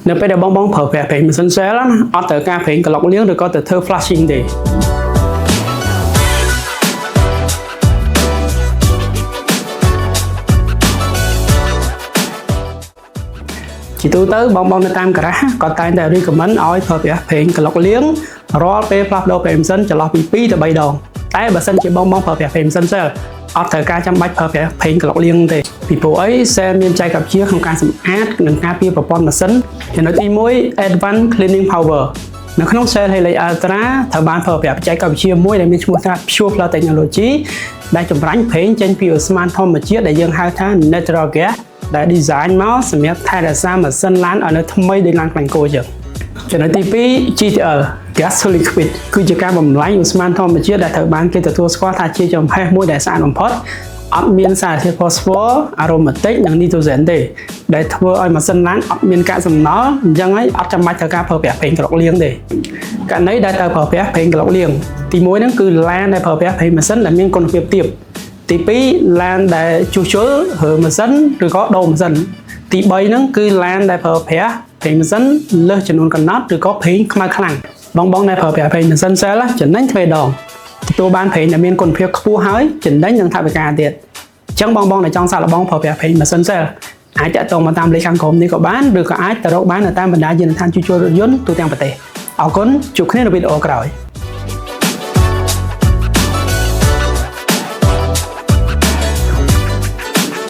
នៅពេលដែលបងប្រើប្រាស់ប្រេងម៉ាស៊ីន Shell អត់ត្រូវការប្រេងក្លុកលាងឬក៏ទៅធ្វើ flashing ទេជាទូទៅបងនៅតាមការ៉ាសគាត់តែងតែ recommend ឲ្យប្រើប្រាស់ប្រេងក្លុកលាងរាល់ពេលផ្លាស់ប្ដូរប្រេងម៉ាស៊ីនចន្លោះពី2ទៅ3ដងតែបើសិនជាបងប្រើប្រាស់ប្រេងម៉ាស៊ីន Shell អត់ត្រូវការចាំបាច់ប្រើប្រាស់ប្រេងក្លុកលាងទេពីព្រោះអី Shell មានចែកកម្ពុជាក្នុងការសម្អាតនិងការពារប្រព័ន្ធម៉ាស៊ីនចំណុចទី1 Advanced Cleaning Power នៅក្នុង Shell Helix Ultra ត្រូវបានប្រើប្រាស់បច្ចេកវិទ្យាមួយដែលមានឈ្មោះថា Pure Flow Technology ដែលចម្រាញ់ប្រេងចេញពីឧស្ម័នធម្មជាតិដែលយើងហៅថា Natural Gas ដែល design មកសម្រាប់ថែរក្សាម៉ាស៊ីនឡានឲ្យនៅថ្មីដូចឡានខ្លាញ់គោចឹងចំណុចទី2 GTL Gas to Liquid គឺជាការបំលែងឧស្ម័នធម្មជាតិដែលត្រូវបានគេទទួលស្គាល់ថាជាចំហេះមួយដែលស្អាតបំផុតអត់មានសារធាតុ phosphorus aromatic និង nitrogen ទេដែលធ្វើឲ្យម៉ាស៊ីនឡានអត់មានកាកសំណល់អញ្ចឹងហើយអត់ចាំបាច់ត្រូវការប្រើប្រាស់ប្រេងក្លុកលាងទេករណីដែលត្រូវប្រើប្រាស់ប្រេងក្លុកលាងទី1ហ្នឹងគឺឡានដែលប្រើប្រាស់ប្រេងម៉ាស៊ីនដែលមានគុណភាពទាបទី2ឡានដែលជួសជុលរើម៉ាស៊ីនឬក៏ដូរម៉ាស៊ីនទី3ហ្នឹងគឺឡានដែលប្រើប្រាស់ប្រេងម៉ាស៊ីនលើសចំនួនកណ្ដាប់ឬក៏ប្រេងខ្មៅខ្លាំងបងដែលប្រើប្រាស់ប្រេងម៉ាស៊ីន Shell ចំណេញទ្វេដងទទួលបានប្រេងដែលមានគុណភាពខ្ពស់ហើយចំណេញនឹងថវិកាទៀតអញ្ចឹងបងដែលចង់សាកល្បងប្រើប្រាស់ប្រេងម៉ាស៊ីន Shell អាចតាក់ទងមកតាមលេខខាងក្រោមនេះក៏បានឬក៏អាចទៅរកបាននៅតាមបណ្ដាយានដ្ឋានជួសជុលរថយន្តទូទាំងប្រទេសអរគុណជួបគ្នានៅវីដេអូក្រោយ